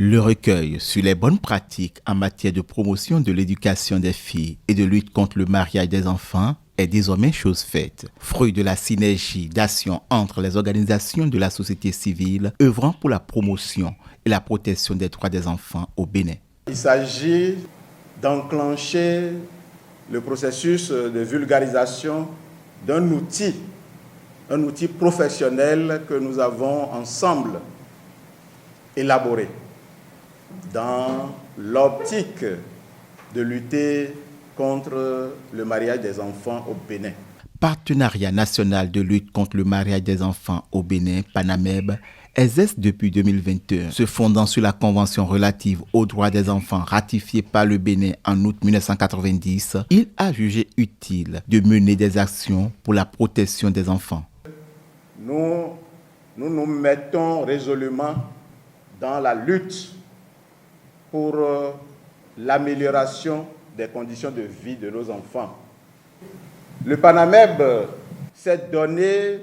Le recueil sur les bonnes pratiques en matière de promotion de l'éducation des filles et de lutte contre le mariage des enfants est désormais chose faite, fruit de la synergie d'action entre les organisations de la société civile œuvrant pour la promotion et la protection des droits des enfants au Bénin. Il s'agit d'enclencher le processus de vulgarisation d'un outil professionnel que nous avons ensemble élaboré dans l'optique de lutter contre le mariage des enfants au Bénin. Partenariat national de lutte contre le mariage des enfants au Bénin, PANAMEB, exerce depuis 2021, se fondant sur la Convention relative aux droits des enfants ratifiée par le Bénin en août 1990, il a jugé utile de mener des actions pour la protection des enfants. Nous nous mettons résolument dans la lutte pour l'amélioration des conditions de vie de nos enfants. Le PANAMEB s'est donné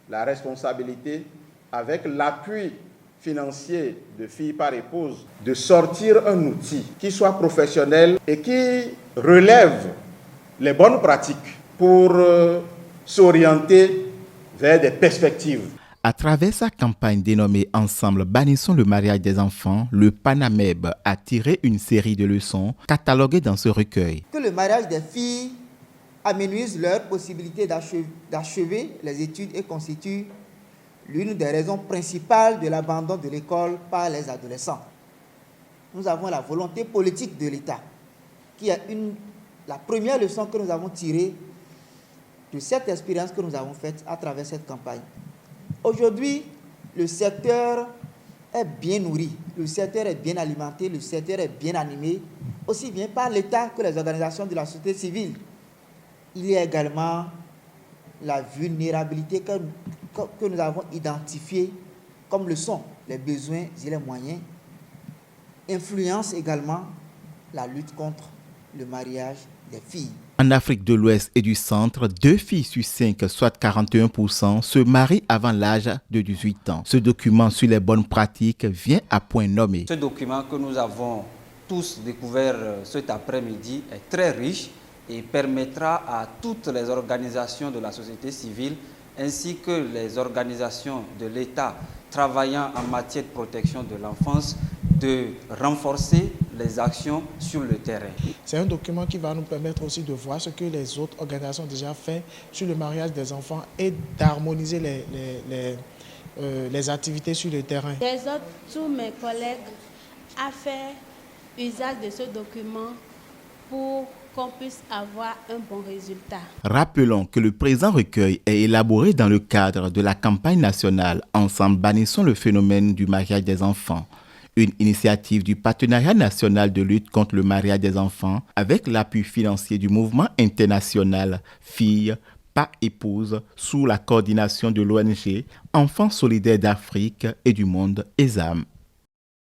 la responsabilité, avec l'appui financier de Filles par Épouse, de sortir un outil qui soit professionnel et qui relève les bonnes pratiques pour s'orienter vers des perspectives. À travers sa campagne dénommée « Ensemble, bannissons le mariage des enfants », le PANAMEB a tiré une série de leçons cataloguées dans ce recueil. Que le mariage des filles amenuise leur possibilité d'achever les études et constitue l'une des raisons principales de l'abandon de l'école par les adolescents. Nous avons la volonté politique de l'État, qui est la première leçon que nous avons tirée de cette expérience que nous avons faite à travers cette campagne. Aujourd'hui, le secteur est bien nourri, le secteur est bien alimenté, le secteur est bien animé, aussi bien par l'État que les organisations de la société civile. Il y a également la vulnérabilité que nous avons identifiée, comme le sont les besoins et les moyens, influence également la lutte contre le mariage des filles. En Afrique de l'Ouest et du Centre, 2 filles sur 5, soit 41%, se marient avant l'âge de 18 ans. Ce document sur les bonnes pratiques vient à point nommé. Ce document que nous avons tous découvert cet après-midi est très riche et permettra à toutes les organisations de la société civile ainsi que les organisations de l'État travaillant en matière de protection de l'enfance de renforcer les actions sur le terrain. C'est un document qui va nous permettre aussi de voir ce que les autres organisations ont déjà fait sur le mariage des enfants et d'harmoniser les activités sur le terrain. Tous mes collègues ont fait usage de ce document pour qu'on puisse avoir un bon résultat. Rappelons que le présent recueil est élaboré dans le cadre de la campagne nationale « Ensemble, bannissons le phénomène du mariage des enfants », une initiative du Partenariat national de lutte contre le mariage des enfants avec l'appui financier du mouvement international Filles par Épouse sous la coordination de l'ONG Enfants solidaires d'Afrique et du monde ESAM.